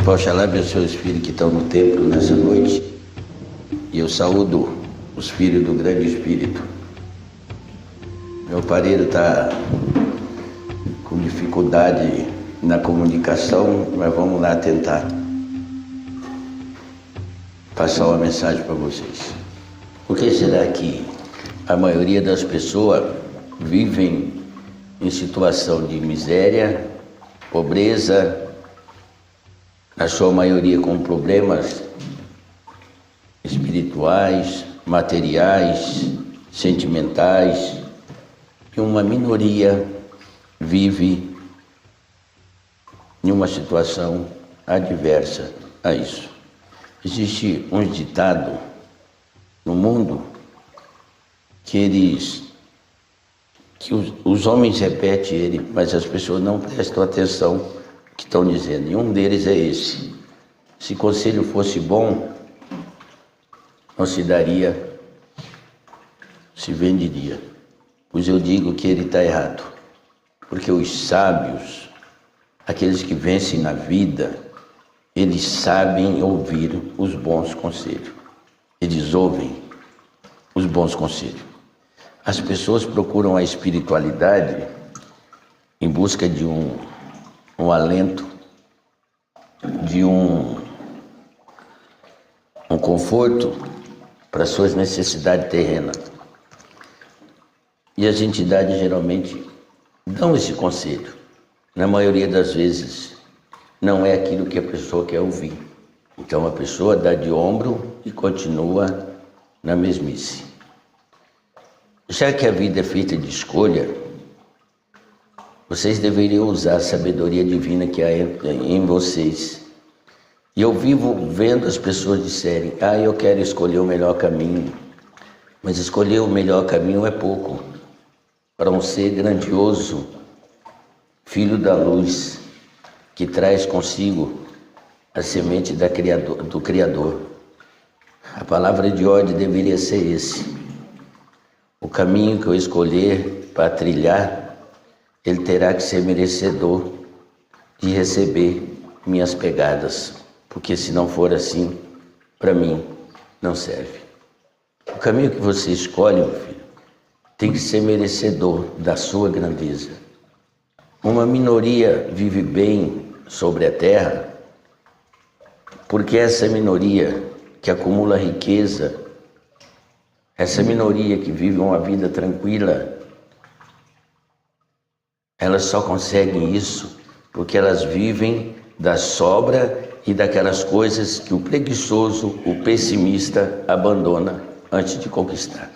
Oxalá abençoe os filhos que estão no templo nessa noite. E eu saúdo os filhos do grande Espírito. Meu pareiro está com dificuldade na comunicação, mas vamos lá tentar passar uma mensagem para vocês. Por que será que a maioria das pessoas vivem em situação de miséria, pobreza, na sua maioria com problemas espirituais, materiais, sentimentais, e uma minoria vive em uma situação adversa a isso? Existe um ditado no mundo que os homens repetem ele, mas as pessoas não prestam atenção que estão dizendo, e um deles é esse: se conselho fosse bom, não se daria, se venderia. Pois eu digo que ele está errado, porque os sábios, aqueles que vencem na vida, eles sabem ouvir os bons conselhos, eles ouvem os bons conselhos. As pessoas procuram a espiritualidade em busca de um alento, de um conforto para suas necessidades terrenas. E as entidades geralmente dão esse conselho. Na maioria das vezes, não é aquilo que a pessoa quer ouvir. Então a pessoa dá de ombro e continua na mesmice. Já que a vida é feita de escolha, vocês deveriam usar a sabedoria divina que há em vocês. E eu vivo vendo as pessoas disserem: eu quero escolher o melhor caminho. Mas escolher o melhor caminho é pouco para um ser grandioso, filho da luz, que traz consigo a semente do Criador. A palavra de ordem deveria ser esse: o caminho que eu escolher para trilhar, ele terá que ser merecedor de receber minhas pegadas, porque se não for assim, para mim não serve. O caminho que você escolhe, meu filho, tem que ser merecedor da sua grandeza. Uma minoria vive bem sobre a terra porque essa minoria que acumula riqueza, essa minoria que vive uma vida tranquila, elas só conseguem isso porque elas vivem da sobra e daquelas coisas que o preguiçoso, o pessimista abandona antes de conquistar.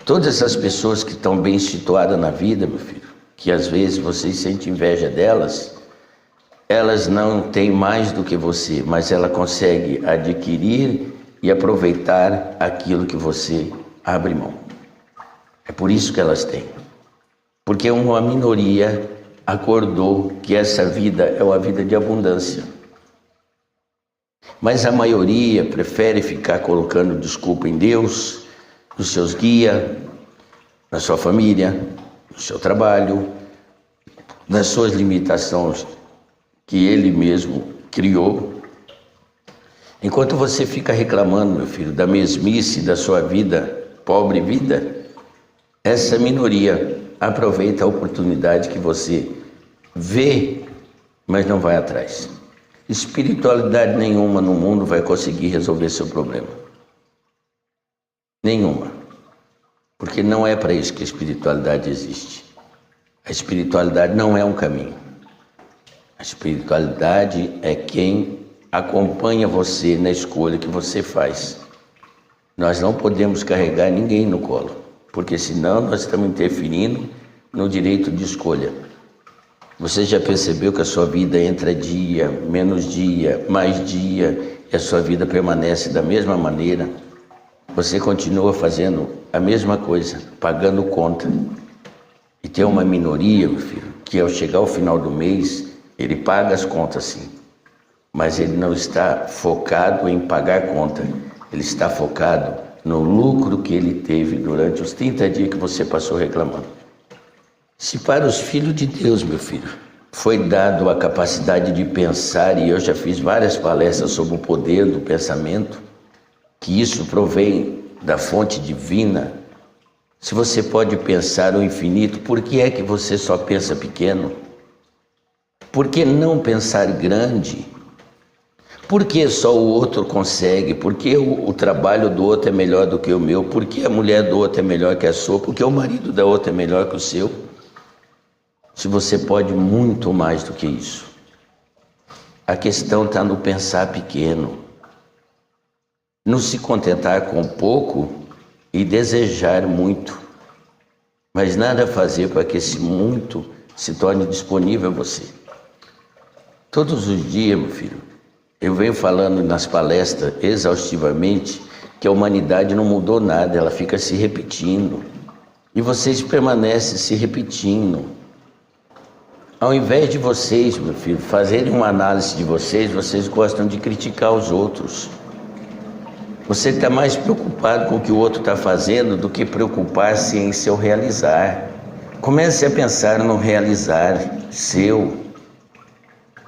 Todas essas pessoas que estão bem situadas na vida, meu filho, que às vezes vocês sentem inveja delas, elas não têm mais do que você, mas ela consegue adquirir e aproveitar aquilo que você abre mão. É por isso que elas têm. Porque uma minoria acordou que essa vida é uma vida de abundância. Mas a maioria prefere ficar colocando desculpa em Deus, nos seus guias, na sua família, no seu trabalho, nas suas limitações que ele mesmo criou. Enquanto você fica reclamando, meu filho, da mesmice da sua vida, pobre vida, essa minoria aproveita a oportunidade que você vê, mas não vai atrás. Espiritualidade nenhuma no mundo vai conseguir resolver seu problema. Nenhuma. Porque não é para isso que a espiritualidade existe. A espiritualidade não é um caminho. A espiritualidade é quem acompanha você na escolha que você faz. Nós não podemos carregar ninguém no colo, porque senão nós estamos interferindo no direito de escolha. Você já percebeu que a sua vida entra dia, menos dia, mais dia, e a sua vida permanece da mesma maneira? Você continua fazendo a mesma coisa, pagando conta. E tem uma minoria, meu filho, que ao chegar ao final do mês, ele paga as contas sim, mas ele não está focado em pagar conta, ele está focado no lucro que ele teve durante os 30 dias que você passou reclamando. Se para os filhos de Deus, meu filho, foi dado a capacidade de pensar, e eu já fiz várias palestras sobre o poder do pensamento, que isso provém da fonte divina. Se você pode pensar o infinito, por que é que você só pensa pequeno? Por que não pensar grande? Por que só o outro consegue? Por que o trabalho do outro é melhor do que o meu? Por que a mulher do outro é melhor que a sua? Por que o marido da outra é melhor que o seu? Se você pode muito mais do que isso. A questão está no pensar pequeno, no se contentar com pouco e desejar muito, mas nada fazer para que esse muito se torne disponível a você. Todos os dias, meu filho, eu venho falando nas palestras exaustivamente que a humanidade não mudou nada, ela fica se repetindo. E vocês permanecem se repetindo. Ao invés de vocês, meu filho, fazerem uma análise de vocês, vocês gostam de criticar os outros. Você está mais preocupado com o que o outro está fazendo do que preocupar-se em seu realizar. Comece a pensar no realizar seu.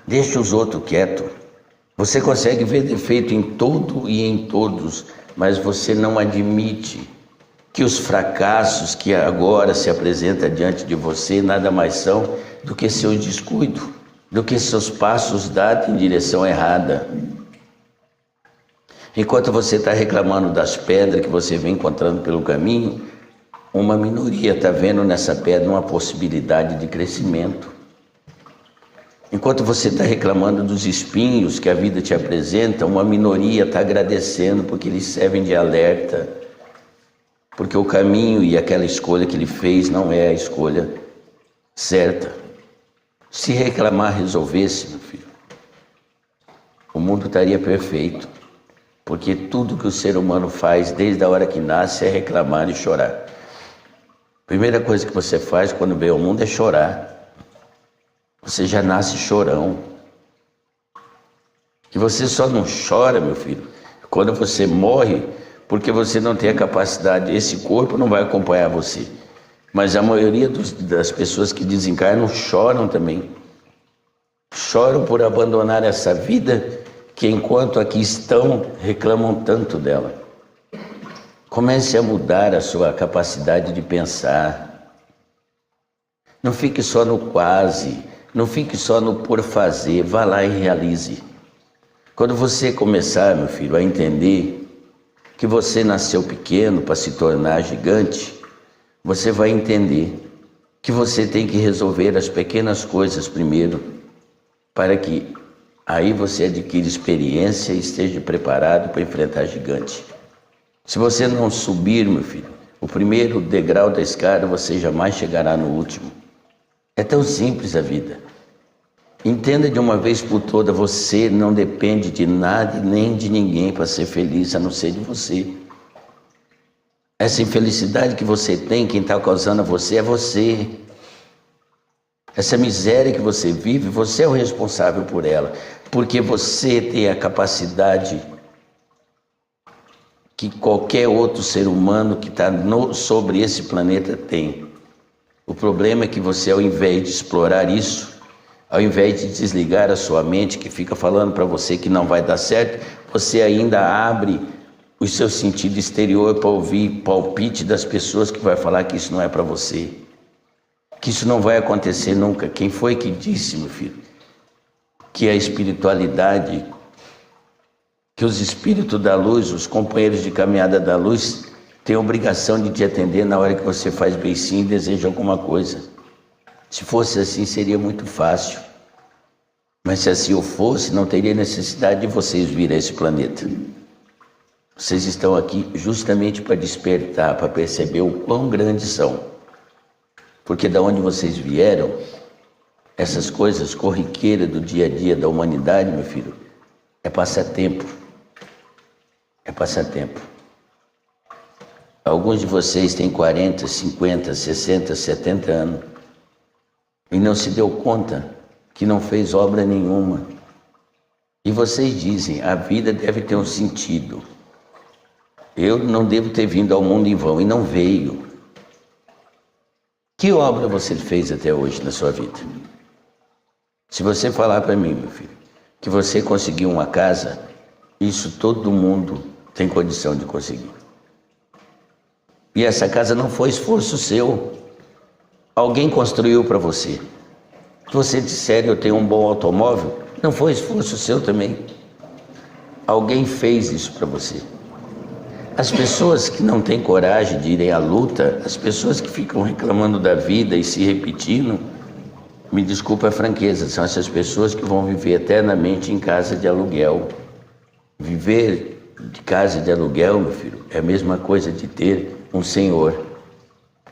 Deixe os outros quietos. Você consegue ver defeito em tudo e em todos, mas você não admite que os fracassos que agora se apresentam diante de você nada mais são do que seu descuido, do que seus passos dados em direção errada. Enquanto você está reclamando das pedras que você vem encontrando pelo caminho, uma minoria está vendo nessa pedra uma possibilidade de crescimento. Enquanto você está reclamando dos espinhos que a vida te apresenta, uma minoria está agradecendo porque eles servem de alerta. Porque o caminho e aquela escolha que ele fez não é a escolha certa. Se reclamar resolvesse, meu filho, o mundo estaria perfeito. Porque tudo que o ser humano faz desde a hora que nasce é reclamar e chorar. A primeira coisa que você faz quando vem ao mundo é chorar. Você já nasce chorão. E você só não chora, meu filho, quando você morre, porque você não tem a capacidade, esse corpo não vai acompanhar você. Mas a maioria das pessoas que desencarnam choram também. Choram por abandonar essa vida que enquanto aqui estão, reclamam tanto dela. Comece a mudar a sua capacidade de pensar. Não fique só no quase, não fique só no por fazer, vá lá e realize. Quando você começar, meu filho, a entender que você nasceu pequeno para se tornar gigante, você vai entender que você tem que resolver as pequenas coisas primeiro, para que aí você adquira experiência e esteja preparado para enfrentar gigante. Se você não subir, meu filho, o primeiro degrau da escada, você jamais chegará no último. É tão simples a vida. Entenda de uma vez por todas, você não depende de nada nem de ninguém para ser feliz, a não ser de você. Essa infelicidade que você tem, quem está causando a você é você. Essa miséria que você vive, você é o responsável por ela. Porque você tem a capacidade que qualquer outro ser humano que está sobre esse planeta tem. O problema é que você, ao invés de explorar isso, ao invés de desligar a sua mente, que fica falando para você que não vai dar certo, você ainda abre o seu sentido exterior para ouvir palpite das pessoas que vai falar que isso não é para você, que isso não vai acontecer nunca. Quem foi que disse, meu filho, que a espiritualidade, que os espíritos da luz, os companheiros de caminhada da luz, têm a obrigação de te atender na hora que você faz beicinho e deseja alguma coisa? Se fosse assim, seria muito fácil. Mas se assim eu fosse, não teria necessidade de vocês virem a esse planeta. Vocês estão aqui justamente para despertar, para perceber o quão grandes são. Porque da onde vocês vieram, essas coisas corriqueiras do dia a dia da humanidade, meu filho, é passatempo. É passatempo. Alguns de vocês têm 40, 50, 60, 70 anos e não se deu conta que não fez obra nenhuma. E vocês dizem, a vida deve ter um sentido. Eu não devo ter vindo ao mundo em vão, e não veio. Que obra você fez até hoje na sua vida? Se você falar para mim, meu filho, que você conseguiu uma casa, isso todo mundo tem condição de conseguir. E essa casa não foi esforço seu. Alguém construiu para você. Se você disser eu tenho um bom automóvel, não foi esforço seu também. Alguém fez isso para você. As pessoas que não têm coragem de irem à luta, as pessoas que ficam reclamando da vida e se repetindo, me desculpa a franqueza, são essas pessoas que vão viver eternamente em casa de aluguel. Viver de casa de aluguel, meu filho, é a mesma coisa de ter um senhor.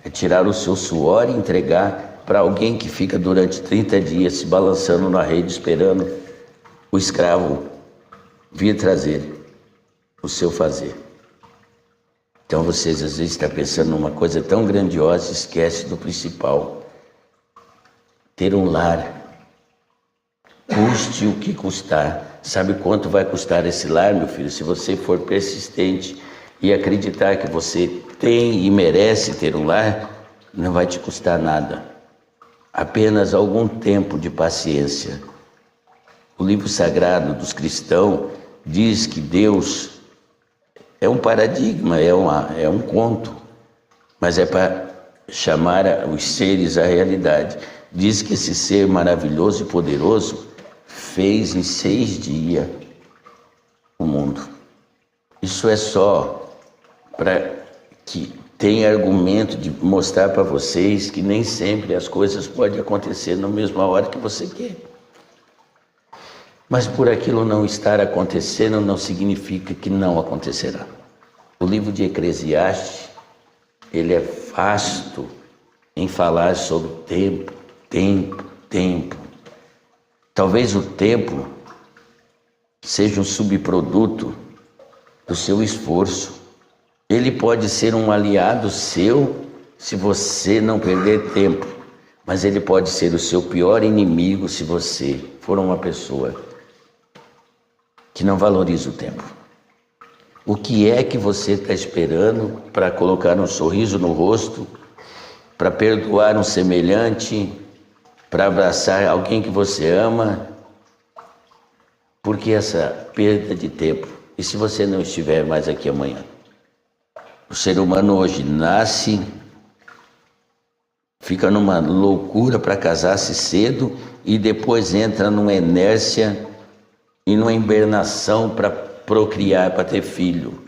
É tirar o seu suor e entregar para alguém que fica durante 30 dias se balançando na rede esperando o escravo vir trazer o seu fazer. Então vocês às vezes estão pensando numa coisa tão grandiosa e esquece do principal. Ter um lar, custe o que custar. Sabe quanto vai custar esse lar, meu filho? Se você for persistente e acreditar que você tem e merece ter um lar, não vai te custar nada. Apenas algum tempo de paciência. O livro sagrado dos cristãos diz que Deus é um paradigma, é um conto, mas é para chamar os seres à realidade. Diz que esse ser maravilhoso e poderoso fez em 6 dias o mundo. Isso é só para que tenha argumento de mostrar para vocês que nem sempre as coisas podem acontecer na mesma hora que você quer. Mas por aquilo não estar acontecendo não significa que não acontecerá. O livro de Eclesiastes, ele é vasto em falar sobre tempo. Talvez o tempo seja um subproduto do seu esforço. Ele pode ser um aliado seu se você não perder tempo, mas ele pode ser o seu pior inimigo se você for uma pessoa que não valoriza o tempo. O que é que você está esperando para colocar um sorriso no rosto, para perdoar um semelhante, para abraçar alguém que você ama? Por que essa perda de tempo? E se você não estiver mais aqui amanhã? O ser humano hoje nasce, fica numa loucura para casar-se cedo e depois entra numa inércia e numa hibernação para procriar, para ter filho.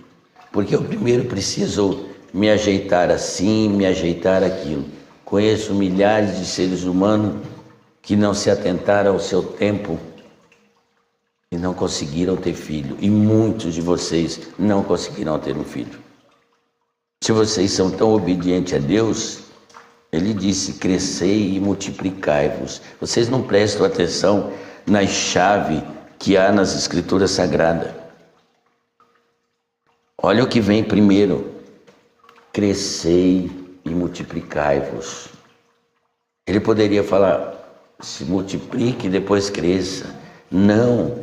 Porque eu primeiro preciso me ajeitar assim, me ajeitar aquilo. Conheço milhares de seres humanos que não se atentaram ao seu tempo e não conseguiram ter filho. E muitos de vocês não conseguirão ter um filho. Se vocês são tão obedientes a Deus, Ele disse, crescei e multiplicai-vos. Vocês não prestam atenção na chave que há nas Escrituras Sagradas. Olha o que vem primeiro. Crescei e multiplicai-vos. Ele poderia falar, se multiplique e depois cresça. Não.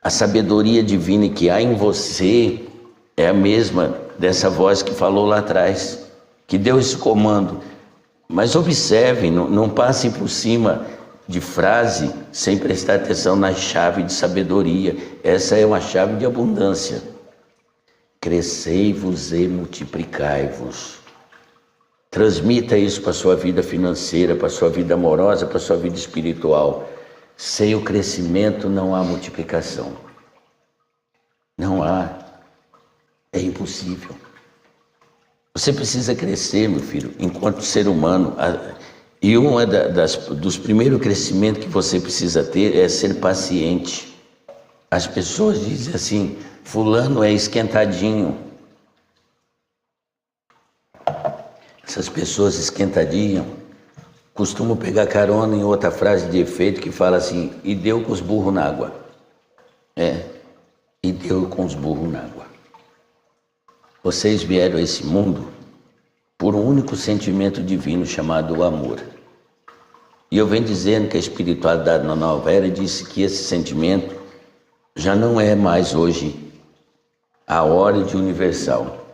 A sabedoria divina que há em você é a mesma dessa voz que falou lá atrás, que deu esse comando. Mas observem, não passem por cima de frase sem prestar atenção na chave de sabedoria. Essa é uma chave de abundância. Crescei-vos e multiplicai-vos. Transmita isso para a sua vida financeira, para a sua vida amorosa, para a sua vida espiritual. Sem o crescimento não há multiplicação. Não há. É impossível. Você precisa crescer, meu filho, enquanto ser humano. E dos primeiros crescimentos que você precisa ter é ser paciente. As pessoas dizem assim, fulano é esquentadinho. Essas pessoas esquentadinhas costumam pegar carona em outra frase de efeito que fala assim, e deu com os burros na água. E deu com os burros na água. Vocês vieram a esse mundo por um único sentimento divino chamado amor. E eu venho dizendo que a espiritualidade na nova era disse que esse sentimento já não é mais hoje a ordem universal.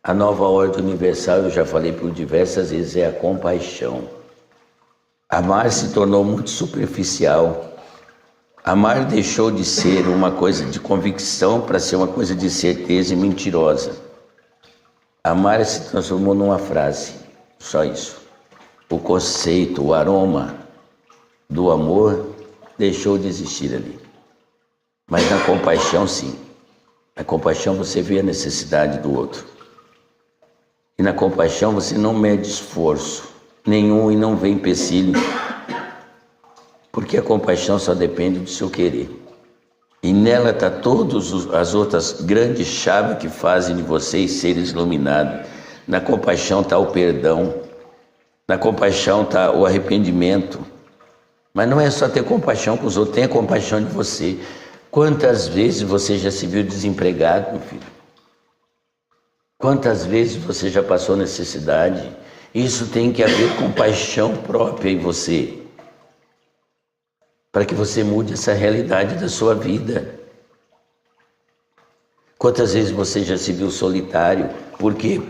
A nova ordem universal, eu já falei por diversas vezes, é a compaixão. Amar se tornou muito superficial. Amar deixou de ser uma coisa de convicção para ser uma coisa de certeza e mentirosa. Amar se transformou numa frase, só isso. O conceito, o aroma do amor deixou de existir ali. Mas na compaixão, sim. Na compaixão você vê a necessidade do outro. E na compaixão você não mede esforço nenhum e não vê empecilho. Porque a compaixão só depende do seu querer. E nela está todas as outras grandes chaves que fazem de vocês seres iluminados. Na compaixão está o perdão. Na compaixão está o arrependimento. Mas não é só ter compaixão com os outros, tenha compaixão de você. Quantas vezes você já se viu desempregado, meu filho? Quantas vezes você já passou necessidade? Isso tem que haver compaixão própria em você, para que você mude essa realidade da sua vida. Quantas vezes você já se viu solitário? Por quê?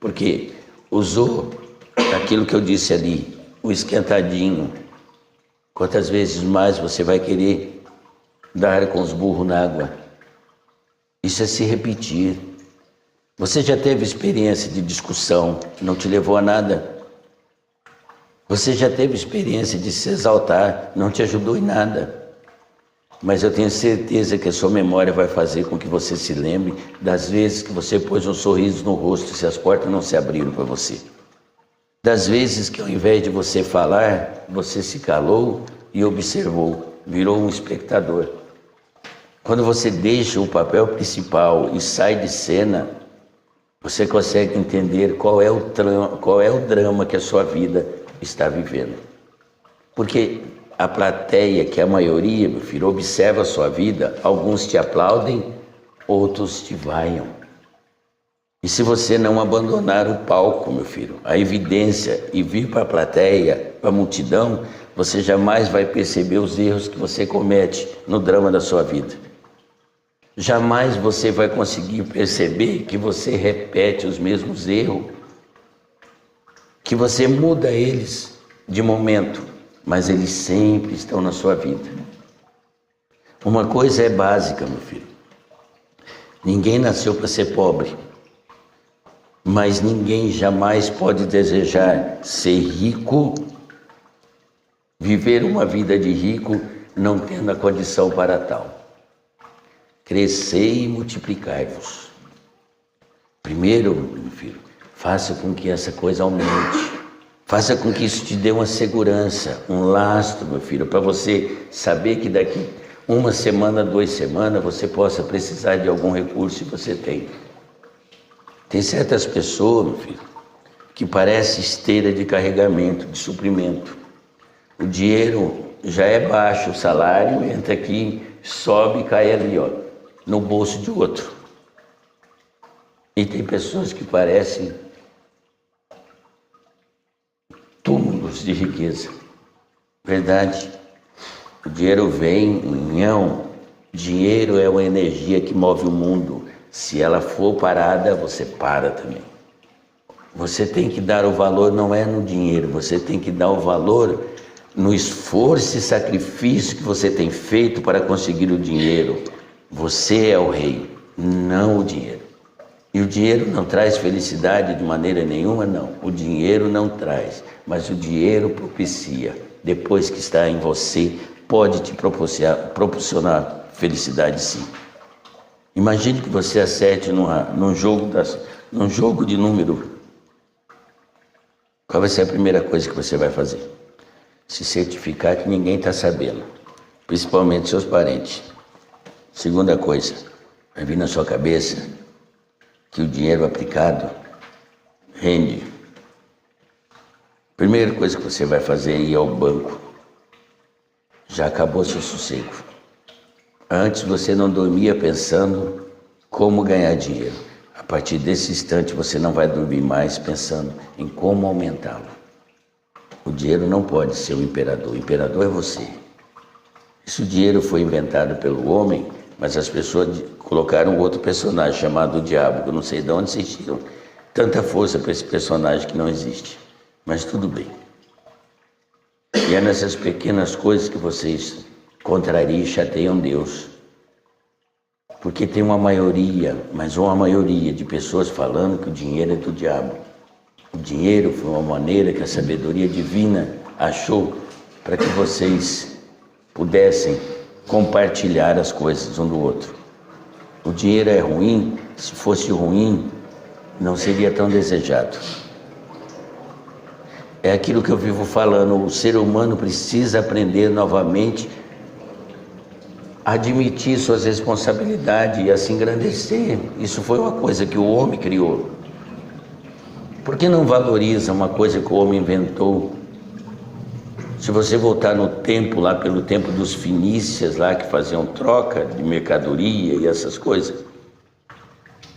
Porque usou aquilo que eu disse ali, o esquentadinho. Quantas vezes mais você vai querer dar com os burros na água? Isso é se repetir. Você já teve experiência de discussão, não te levou a nada? Você já teve experiência de se exaltar, não te ajudou em nada? Mas eu tenho certeza que a sua memória vai fazer com que você se lembre das vezes que você pôs um sorriso no rosto se as portas não se abriram para você. Das vezes que ao invés de você falar, você se calou e observou, virou um espectador. Quando você deixa o papel principal e sai de cena, você consegue entender qual é o drama que a sua vida está vivendo. Porque a plateia, que é a maioria, meu filho, observa a sua vida, alguns te aplaudem, outros te vaiam. E se você não abandonar o palco, meu filho, a evidência, e vir para a plateia, para a multidão, você jamais vai perceber os erros que você comete no drama da sua vida. Jamais você vai conseguir perceber que você repete os mesmos erros, que você muda eles de momento, mas eles sempre estão na sua vida. Uma coisa é básica, meu filho. Ninguém nasceu para ser pobre, mas ninguém jamais pode desejar ser rico, viver uma vida de rico, não tendo a condição para tal. Crescei e multiplicai-vos. Primeiro, meu filho, faça com que essa coisa aumente. Faça com que isso te dê uma segurança, um lastro, meu filho, para você saber que daqui uma semana, 2 semanas, você possa precisar de algum recurso e você tem. Tem certas pessoas, meu filho, que parece esteira de carregamento, de suprimento. O dinheiro já é baixo, o salário entra aqui, sobe e cai ali, ó, no bolso de outro. E tem pessoas que parecem túmulos de riqueza. Verdade. O dinheiro vem, não. Dinheiro é uma energia que move o mundo. Se ela for parada, você para também. Você tem que dar o valor, não é no dinheiro, você tem que dar o valor no esforço e sacrifício que você tem feito para conseguir o dinheiro. Você é o rei, não o dinheiro. E o dinheiro não traz felicidade de maneira nenhuma, não. O dinheiro não traz, mas o dinheiro propicia. Depois que está em você, pode te proporcionar felicidade, sim. Imagine que você acerte num jogo de número. Qual vai ser a primeira coisa que você vai fazer? Se certificar que ninguém está sabendo, principalmente seus parentes. Segunda coisa, vai vir na sua cabeça que o dinheiro aplicado rende. Primeira coisa que você vai fazer é ir ao banco. Já acabou seu sossego. Antes você não dormia pensando como ganhar dinheiro. A partir desse instante você não vai dormir mais pensando em como aumentá-lo. O dinheiro não pode ser o imperador. O imperador é você. Esse dinheiro foi inventado pelo homem, mas as pessoas colocaram outro personagem chamado o diabo, que eu não sei de onde vocês tiram tanta força para esse personagem que não existe. Mas tudo bem. E é nessas pequenas coisas que vocês contrariam e chateiam Deus. Porque tem uma maioria, mas uma maioria de pessoas falando que o dinheiro é do diabo. O dinheiro foi uma maneira que a sabedoria divina achou para que vocês pudessem compartilhar as coisas um do outro. O dinheiro é ruim, se fosse ruim, não seria tão desejado. É aquilo que eu vivo falando, o ser humano precisa aprender novamente a admitir suas responsabilidades e a se engrandecer. Isso foi uma coisa que o homem criou. Por que não valoriza uma coisa que o homem inventou? Se você voltar no tempo, lá pelo tempo dos fenícios, lá que faziam troca de mercadoria e essas coisas,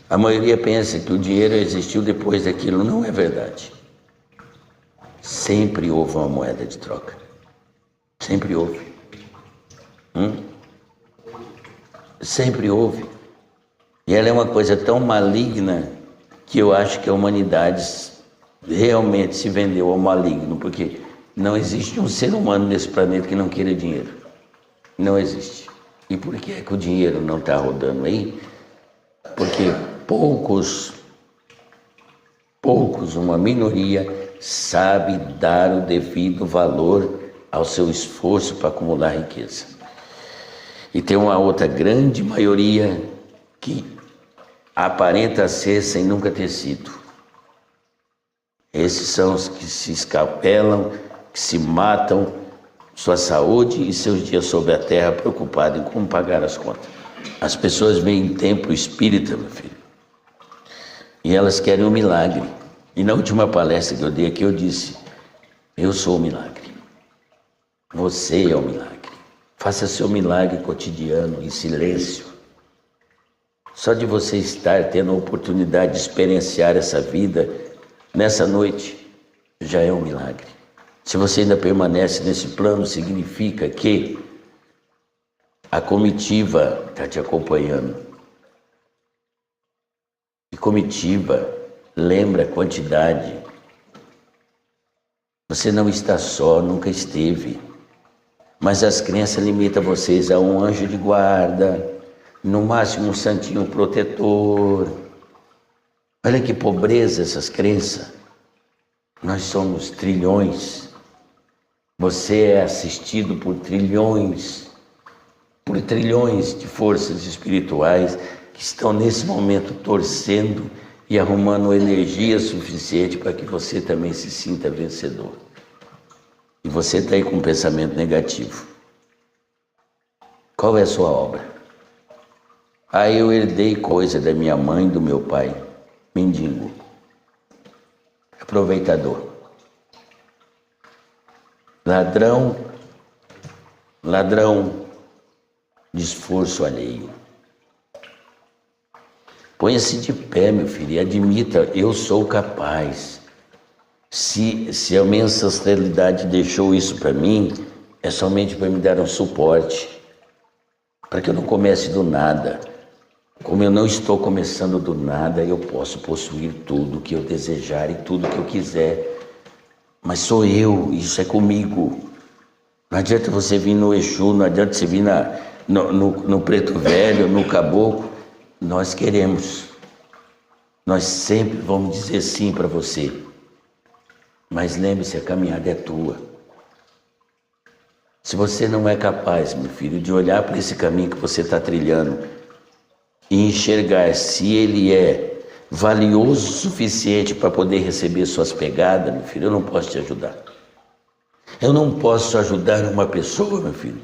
a maioria pensa que o dinheiro existiu depois daquilo. Não é verdade. Sempre houve uma moeda de troca. Sempre houve. Sempre houve. E ela é uma coisa tão maligna que eu acho que a humanidade realmente se vendeu ao maligno, porque não existe um ser humano nesse planeta que não queira dinheiro. Não existe. E por que é que o dinheiro não está rodando aí? Porque poucos, uma minoria, sabe dar o devido valor ao seu esforço para acumular riqueza. E tem uma outra grande maioria que aparenta ser sem nunca ter sido. Esses são os que se escapelam, que se matam, sua saúde e seus dias sobre a terra, preocupados em como pagar as contas. As pessoas vêm em templo espírita, meu filho, e elas querem um milagre. E na última palestra que eu dei aqui, eu disse: eu sou o milagre. Você é o milagre. Faça seu milagre cotidiano, em silêncio. Só de você estar tendo a oportunidade de experienciar essa vida nessa noite, já é um milagre. Se você ainda permanece nesse plano, significa que a comitiva está te acompanhando. E comitiva lembra a quantidade. Você não está só, nunca esteve. Mas as crenças limitam vocês a um anjo de guarda, no máximo um santinho protetor. Olha que pobreza essas crenças. Nós somos trilhões. Você é assistido por trilhões de forças espirituais que estão nesse momento torcendo e arrumando energia suficiente para que você também se sinta vencedor. E você está aí com um pensamento negativo. Qual é a sua obra? Eu herdei coisa da minha mãe e do meu pai. Mendigo. Aproveitador. Ladrão de esforço alheio. Ponha-se de pé, meu filho, e admita: eu sou capaz. Se a minha ancestralidade deixou isso para mim, é somente para me dar um suporte, para que eu não comece do nada. Como eu não estou começando do nada, eu posso possuir tudo que eu desejar e tudo que eu quiser. Mas sou eu, isso é comigo. Não adianta você vir no Exu, não adianta você vir no Preto Velho, no Caboclo. Nós queremos. Nós sempre vamos dizer sim para você. Mas lembre-se, a caminhada é tua. Se você não é capaz, meu filho, de olhar para esse caminho que você está trilhando e enxergar se ele é valioso o suficiente para poder receber suas pegadas, meu filho, eu não posso te ajudar. Eu não posso ajudar uma pessoa, meu filho,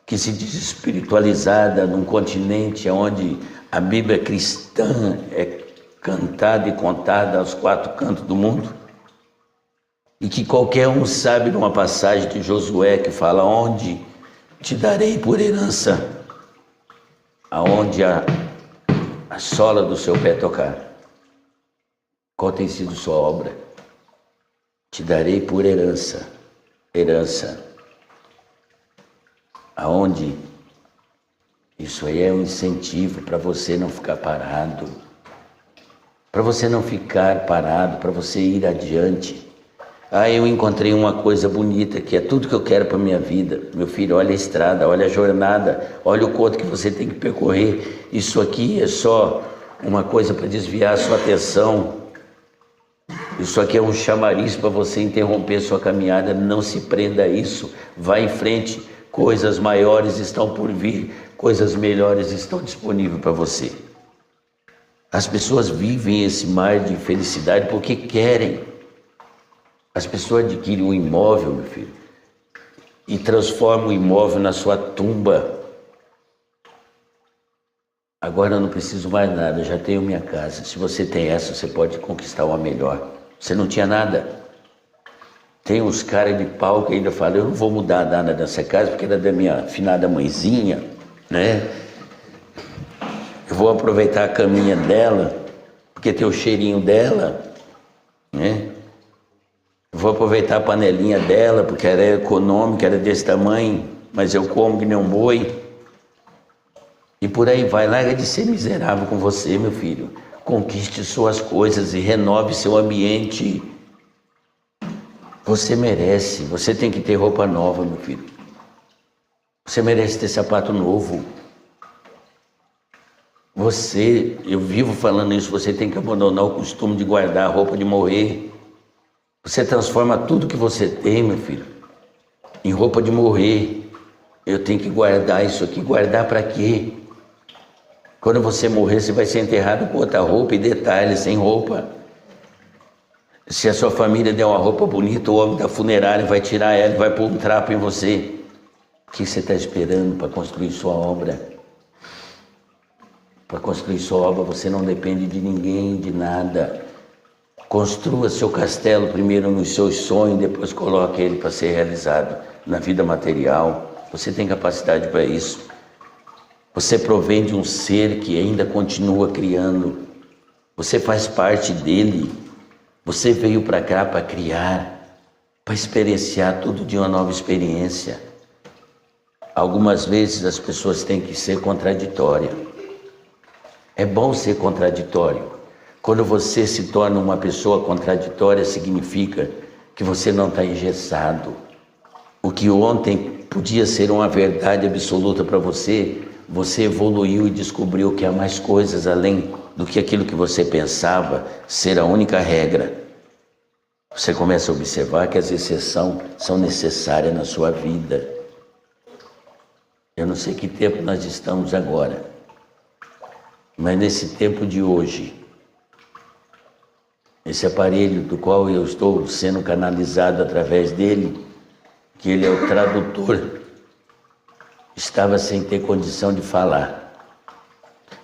que se diz espiritualizada num continente onde a Bíblia cristã é cantada e contada aos quatro cantos do mundo, e que qualquer um sabe numa passagem de Josué que fala: onde te darei por herança, aonde a sola do seu pé tocar. Qual tem sido sua obra? Te darei por herança. Aonde? Isso aí é um incentivo para você não ficar parado. Para você não ficar parado, para você ir adiante. Ah, eu encontrei uma coisa bonita, que é tudo que eu quero para minha vida. Meu filho, olha a estrada, olha a jornada, olha o quanto que você tem que percorrer. Isso aqui é só uma coisa para desviar a sua atenção. Isso aqui é um chamariz para você interromper sua caminhada. Não se prenda a isso. Vá em frente. Coisas maiores estão por vir. Coisas melhores estão disponíveis para você. As pessoas vivem esse mar de felicidade porque querem. As pessoas adquirem um imóvel, meu filho, e transformam o imóvel na sua tumba. Agora eu não preciso mais nada, eu já tenho minha casa. Se você tem essa, você pode conquistar uma melhor. Você não tinha nada. Tem uns caras de pau que ainda falam, eu não vou mudar nada dessa casa porque era da minha finada mãezinha, né? Eu vou aproveitar a caminha dela, porque tem o cheirinho dela, né? Vou aproveitar a panelinha dela, porque era econômica, era desse tamanho, mas eu como que nem um boi. E por aí vai, larga de ser miserável com você, meu filho. Conquiste suas coisas e renove seu ambiente. Você merece, você tem que ter roupa nova, meu filho. Você merece ter sapato novo. Eu vivo falando isso, você tem que abandonar o costume de guardar a roupa de morrer. Você transforma tudo que você tem, meu filho, em roupa de morrer. Eu tenho que guardar isso aqui. Guardar para quê? Quando você morrer, você vai ser enterrado com outra roupa e detalhe, sem roupa. Se a sua família der uma roupa bonita, o homem da funerária vai tirar ela e vai pôr um trapo em você. O que você está esperando para construir sua obra? Para construir sua obra, você não depende de ninguém, de nada. Construa seu castelo primeiro nos seus sonhos, depois coloque ele para ser realizado na vida material. Você tem capacidade para isso. Você provém de um ser que ainda continua criando. Você faz parte dele. Você veio para cá para criar, para experienciar tudo de uma nova experiência. Algumas vezes as pessoas têm que ser contraditórias. É bom ser contraditório. Quando você se torna uma pessoa contraditória, significa que você não está engessado. O que ontem podia ser uma verdade absoluta para você, você evoluiu e descobriu que há mais coisas além do que aquilo que você pensava ser a única regra. Você começa a observar que as exceções são necessárias na sua vida. Eu não sei que tempo nós estamos agora, mas nesse tempo de hoje, esse aparelho do qual eu estou sendo canalizado através dele, que ele é o tradutor, estava sem ter condição de falar.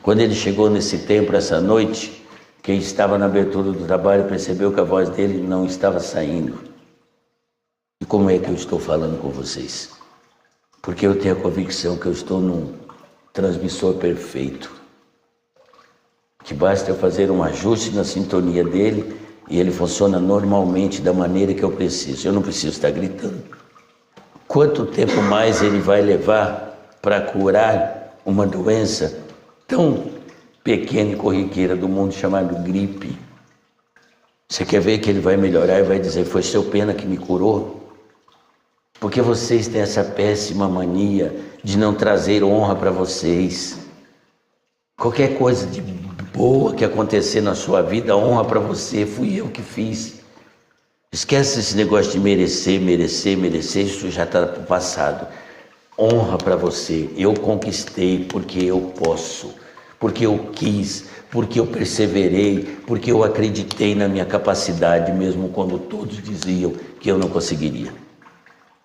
Quando ele chegou nesse templo essa noite, quem estava na abertura do trabalho percebeu que a voz dele não estava saindo. E como é que eu estou falando com vocês? Porque eu tenho a convicção que eu estou num transmissor perfeito. Que basta eu fazer um ajuste na sintonia dele e ele funciona normalmente da maneira que eu preciso. Eu não preciso estar gritando. Quanto tempo mais ele vai levar para curar uma doença tão pequena e corriqueira do mundo chamada gripe? Você quer ver que ele vai melhorar e vai dizer, foi seu pena que me curou? Porque vocês têm essa péssima mania de não trazer honra para vocês. Qualquer coisa de boa que acontecer na sua vida, honra para você, fui eu que fiz. Esquece esse negócio de merecer, isso já está para o passado. Honra para você, eu conquistei porque eu posso, porque eu quis, porque eu perseverei, porque eu acreditei na minha capacidade, mesmo quando todos diziam que eu não conseguiria.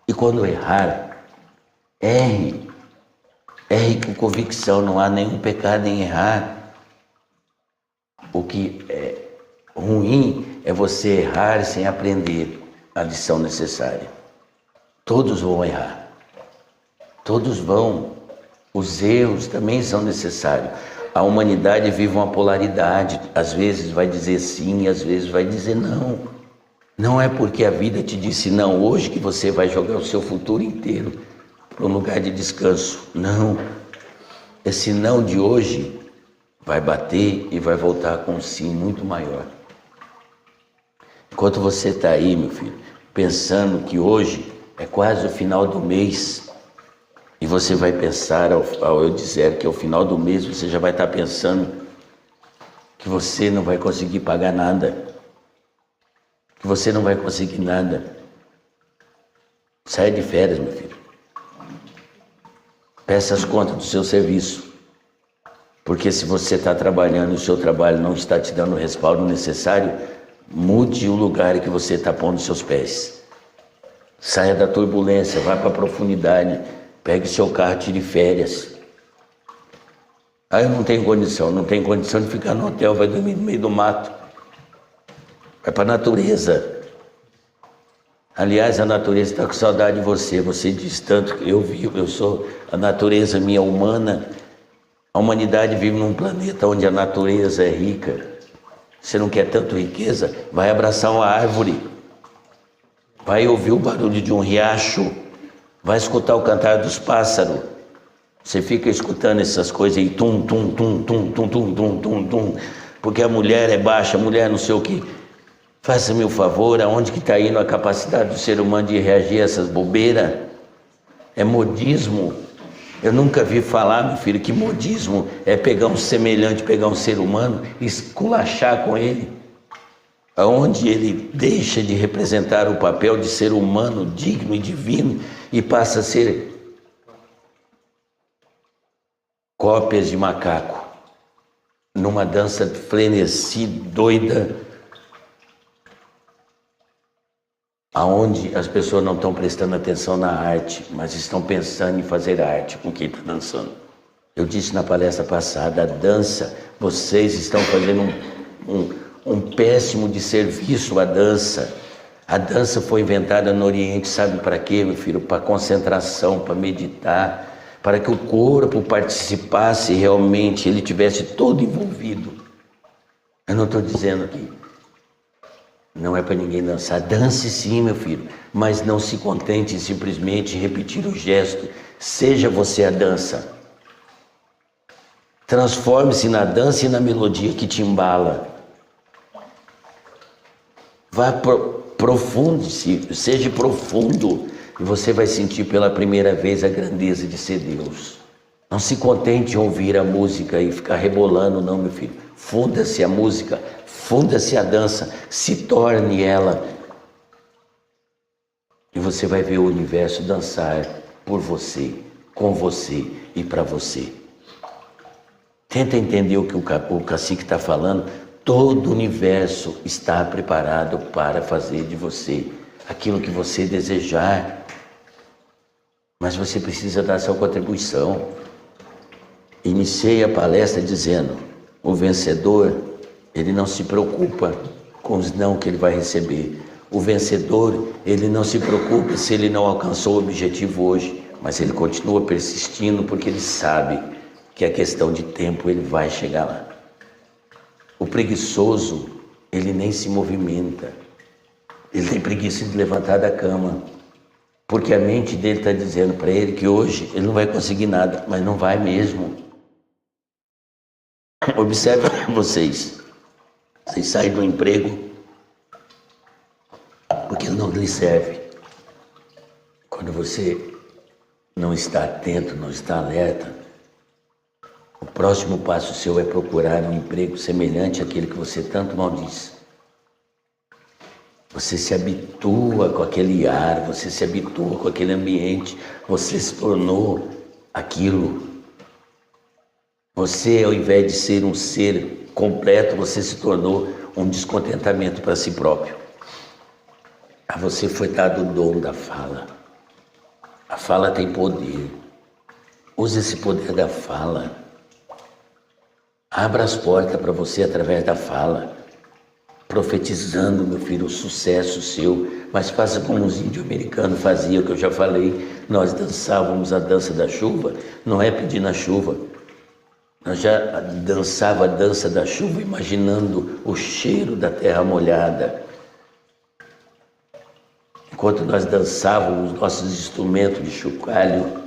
E quando errar, erre com convicção, não há nenhum pecado em errar. O que é ruim é você errar sem aprender a lição necessária. Todos vão errar. Todos vão. Os erros também são necessários. A humanidade vive uma polaridade. Às vezes vai dizer sim, às vezes vai dizer não. Não é porque a vida te disse não hoje que você vai jogar o seu futuro inteiro para um lugar de descanso. Não. Esse não de hoje vai bater e vai voltar com um sim muito maior. Enquanto você está aí, meu filho, pensando que hoje é quase o final do mês, e você vai pensar, ao eu dizer que é o final do mês, você já vai estar pensando que você não vai conseguir pagar nada, que você não vai conseguir nada. Saia de férias, meu filho. Peça as contas do seu serviço. Porque se você está trabalhando e o seu trabalho não está te dando o respaldo necessário, mude o lugar em que você está pondo seus pés. Saia da turbulência, vá para a profundidade, pegue seu carro, tire férias. Aí eu não tenho condição de ficar no hotel, vai dormir no meio do mato. Vai para a natureza. Aliás, a natureza está com saudade de você. Você diz tanto que eu vivo, eu sou a natureza minha humana. A humanidade vive num planeta onde a natureza é rica. Você não quer tanto riqueza? Vai abraçar uma árvore. Vai ouvir o barulho de um riacho. Vai escutar o cantar dos pássaros. Você fica escutando essas coisas aí, tum, tum, tum, tum, tum, tum, tum, tum, tum, porque a mulher é baixa, a mulher não sei o quê. Faça-me o favor, aonde que está indo a capacidade do ser humano de reagir a essas bobeiras? É modismo. Eu nunca vi falar, meu filho, que modismo é pegar um semelhante, pegar um ser humano e esculachar com ele. Aonde ele deixa de representar o papel de ser humano digno e divino e passa a ser cópias de macaco, numa dança frenesi, doida, aonde as pessoas não estão prestando atenção na arte, mas estão pensando em fazer arte com quem está dançando. Eu disse na palestra passada, a dança, vocês estão fazendo um péssimo de serviço à dança. A dança foi inventada no Oriente, sabe para quê, meu filho? Para concentração, para meditar, para que o corpo participasse realmente, ele tivesse todo envolvido. Eu não estou dizendo que não é para ninguém dançar. Dance sim, meu filho, mas não se contente em simplesmente repetir o gesto. Seja você a dança. Transforme-se na dança e na melodia que te embala. Vá profunde-se, seja profundo, e você vai sentir pela primeira vez a grandeza de ser Deus. Não se contente em ouvir a música e ficar rebolando, não, meu filho. Funda-se a música, funda-se a dança, se torne ela. E você vai ver o universo dançar por você, com você e para você. Tenta entender o que o cacique está falando. Todo o universo está preparado para fazer de você aquilo que você desejar. Mas você precisa dar sua contribuição. Iniciei a palestra dizendo, o vencedor, ele não se preocupa com os não que ele vai receber. O vencedor, ele não se preocupa se ele não alcançou o objetivo hoje, mas ele continua persistindo porque ele sabe que é questão de tempo, ele vai chegar lá. O preguiçoso, ele nem se movimenta. Ele tem preguiça de levantar da cama. Porque a mente dele está dizendo para ele que hoje ele não vai conseguir nada, mas não vai mesmo. Observe vocês. Vocês saem do emprego porque ele não lhe serve. Quando você não está atento, não está alerta, o próximo passo seu é procurar um emprego semelhante àquele que você tanto maldiz. Você se habitua com aquele ar, você se habitua com aquele ambiente, você se tornou aquilo. Você, ao invés de ser um ser completo, você se tornou um descontentamento para si próprio. A você foi dado o dom da fala. A fala tem poder. Use esse poder da fala. Abra as portas para você através da fala, profetizando, meu filho, o sucesso seu, mas faça como os índios americanos faziam, que eu já falei, nós dançávamos a dança da chuva, não é pedindo a chuva, nós já dançava a dança da chuva imaginando o cheiro da terra molhada. Enquanto nós dançávamos, nossos instrumentos de chocalho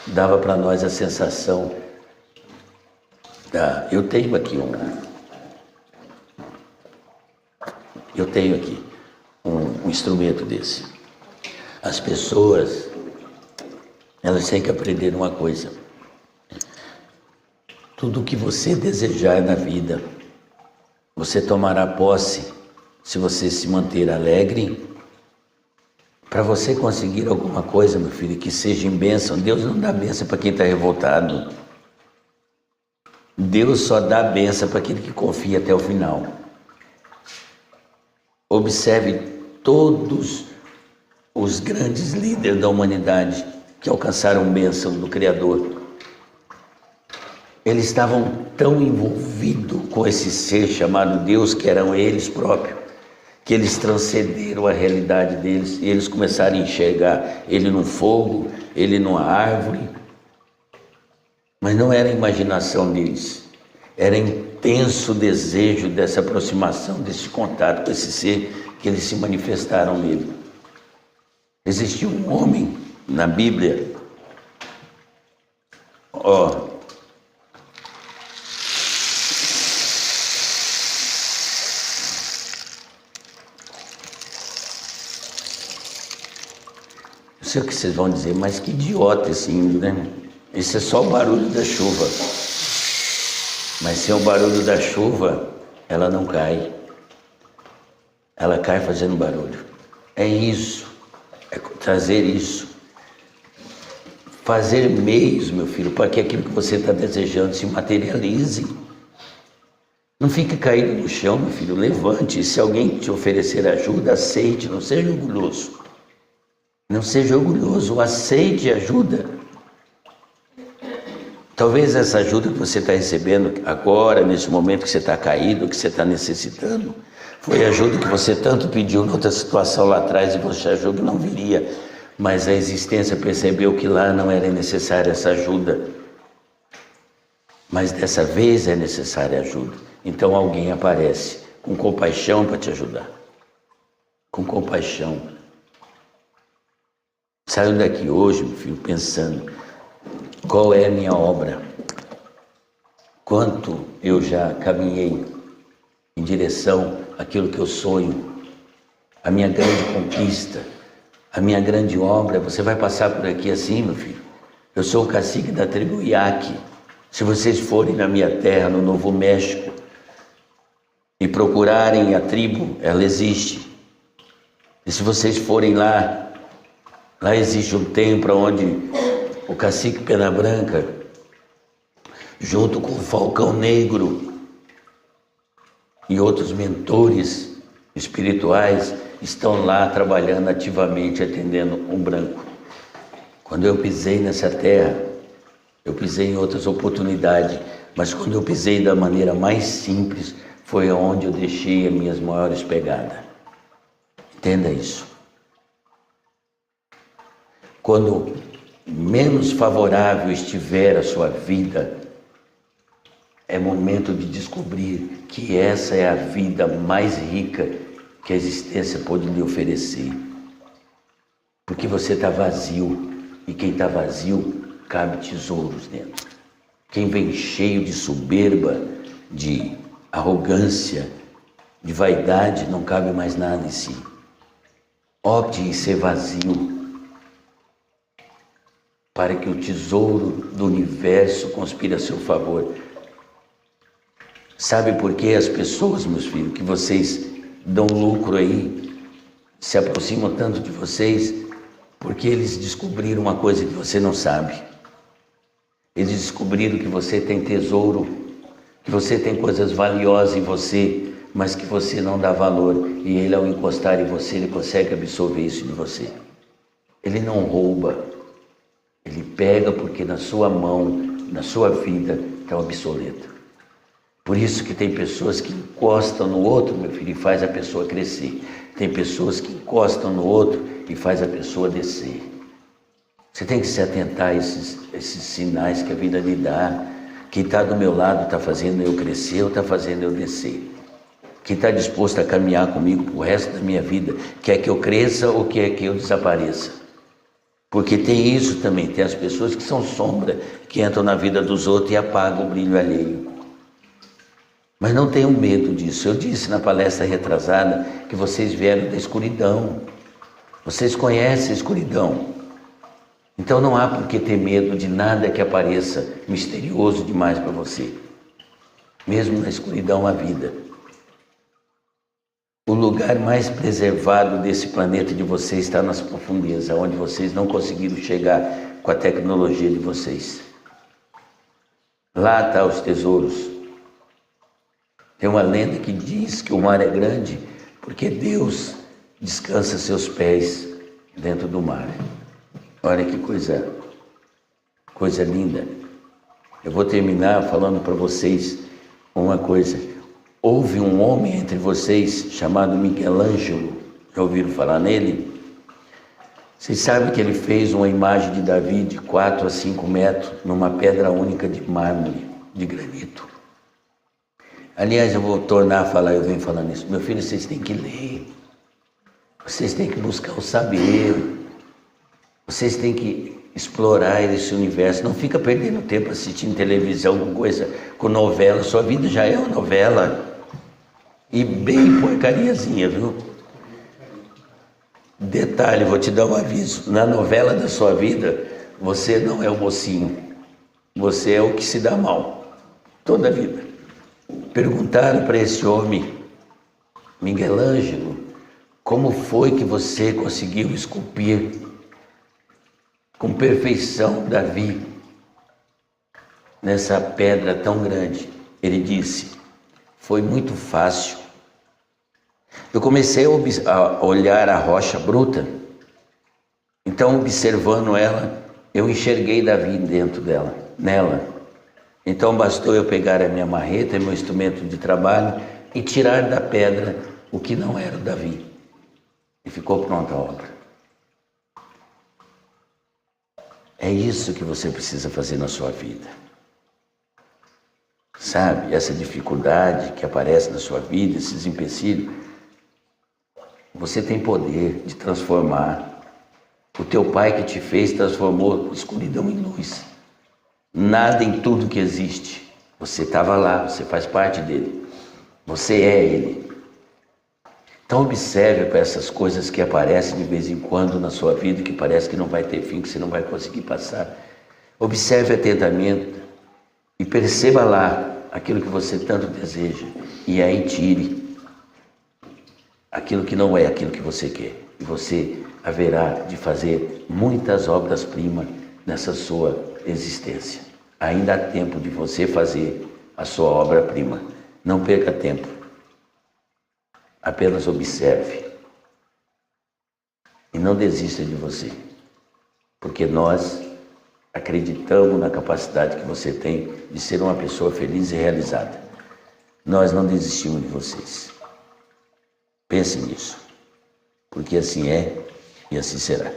dava para nós a sensação. Eu tenho aqui Eu tenho aqui um instrumento desse. As pessoas, elas têm que aprender uma coisa. Tudo o que você desejar na vida, você tomará posse se você se manter alegre. Para você conseguir alguma coisa, meu filho, que seja em bênção, Deus não dá bênção para quem está revoltado. Deus só dá bênção para aquele que confia até o final. Observe todos os grandes líderes da humanidade que alcançaram bênção do Criador. Eles estavam tão envolvidos com esse ser chamado Deus, que eram eles próprios, que eles transcenderam a realidade deles e eles começaram a enxergar ele no fogo, ele numa árvore. Mas não era a imaginação deles, era intenso desejo dessa aproximação, desse contato com esse ser que eles se manifestaram nele. Existiu um homem na Bíblia, eu sei o que vocês vão dizer, mas que idiota esse hino, né? Esse é só o barulho da chuva. Mas sem o barulho da chuva, ela não cai. Ela cai fazendo barulho. É isso. É trazer isso. Fazer meios, meu filho, para que aquilo que você está desejando se materialize. Não fique caído no chão, meu filho. Levante. E se alguém te oferecer ajuda, aceite. Não seja orgulhoso. Não seja orgulhoso. Aceite ajuda. Talvez essa ajuda que você está recebendo agora, nesse momento que você está caído, que você está necessitando, foi a ajuda que você tanto pediu em outra situação lá atrás e você achou que não viria. Mas a existência percebeu que lá não era necessária essa ajuda. Mas dessa vez é necessária ajuda. Então alguém aparece com compaixão para te ajudar. Com compaixão. Saio daqui hoje, meu filho, pensando, qual é a minha obra? Quanto eu já caminhei em direção àquilo que eu sonho, a minha grande conquista, a minha grande obra. Você vai passar por aqui assim, meu filho. Eu sou o cacique da tribo Yaqui. Se vocês forem na minha terra, no Novo México, e procurarem a tribo, ela existe. E se vocês forem lá existe um templo onde o cacique Pena Branca, junto com o Falcão Negro e outros mentores espirituais, estão lá trabalhando ativamente, atendendo um branco. Quando eu pisei nessa terra, eu pisei em outras oportunidades, mas quando eu pisei da maneira mais simples, foi onde eu deixei as minhas maiores pegadas. Entenda isso. Quando menos favorável estiver a sua vida, é momento de descobrir que essa é a vida mais rica que a existência pode lhe oferecer. Porque você está vazio, e quem está vazio, cabe tesouros dentro. Quem vem cheio de soberba, de arrogância, de vaidade, não cabe mais nada em si. Opte em ser vazio, para que o tesouro do universo conspire a seu favor. Sabe por que as pessoas, meus filhos, que vocês dão lucro aí, se aproximam tanto de vocês? Porque eles descobriram uma coisa que você não sabe. Eles descobriram que você tem tesouro, que você tem coisas valiosas em você, mas que você não dá valor. E ele, ao encostar em você, ele consegue absorver isso de você. Ele não rouba. Ele pega porque na sua mão, na sua vida, está obsoleto. Por isso que tem pessoas que encostam no outro, meu filho, e faz a pessoa crescer. Tem pessoas que encostam no outro e faz a pessoa descer. Você tem que se atentar a esses sinais que a vida lhe dá. Quem está do meu lado está fazendo eu crescer ou está fazendo eu descer? Quem está disposto a caminhar comigo para o resto da minha vida, quer que eu cresça ou quer que eu desapareça? Porque tem isso também, tem as pessoas que são sombra, que entram na vida dos outros e apagam o brilho alheio. Mas não tenham medo disso. Eu disse na palestra retrasada que vocês vieram da escuridão. Vocês conhecem a escuridão. Então não há por que ter medo de nada que apareça misterioso demais para você. Mesmo na escuridão há vida. O lugar mais preservado desse planeta de vocês está nas profundezas, onde vocês não conseguiram chegar com a tecnologia de vocês. Lá estão os tesouros. Tem uma lenda que diz que o mar é grande porque Deus descansa seus pés dentro do mar. Olha que coisa linda. Eu vou terminar falando para vocês uma coisa. Houve um homem entre vocês chamado Miguel Ângelo. Já ouviram falar nele? Vocês sabem que ele fez uma imagem de Davi de 4 a 5 metros numa pedra única de mármore, de granito. Aliás, eu vou tornar a falar, eu venho falando isso. Meu filho, vocês têm que ler. Vocês têm que buscar o saber. Vocês têm que explorar esse universo. Não fica perdendo tempo assistindo televisão, alguma coisa com novela. Sua vida já é uma novela. E bem porcariazinha, viu? Detalhe, vou te dar um aviso. Na novela da sua vida, você não é o mocinho. Você é o que se dá mal. Toda a vida. Perguntaram para esse homem, Miguel Ângelo, como foi que você conseguiu esculpir com perfeição Davi nessa pedra tão grande? Ele disse, foi muito fácil. Eu comecei a olhar a rocha bruta, então observando ela, eu enxerguei Davi dentro nela. Então bastou eu pegar a minha marreta, meu instrumento de trabalho, e tirar da pedra o que não era o Davi. E ficou pronta a obra. É isso que você precisa fazer na sua vida. Sabe, essa dificuldade que aparece na sua vida, esses empecilhos, você tem poder de transformar. O teu pai que te fez transformou escuridão em luz. Nada em tudo que existe. Você estava lá, você faz parte dele. Você é ele. Então observe para essas coisas que aparecem de vez em quando na sua vida, que parece que não vai ter fim, que você não vai conseguir passar. Observe atentamente e perceba lá aquilo que você tanto deseja. E aí tire aquilo que não é aquilo que você quer. E você haverá de fazer muitas obras-primas nessa sua existência. Ainda há tempo de você fazer a sua obra-prima. Não perca tempo. Apenas observe. E não desista de você. Porque nós acreditamos na capacidade que você tem de ser uma pessoa feliz e realizada. Nós não desistimos de vocês. Pense nisso. Porque assim é e assim será.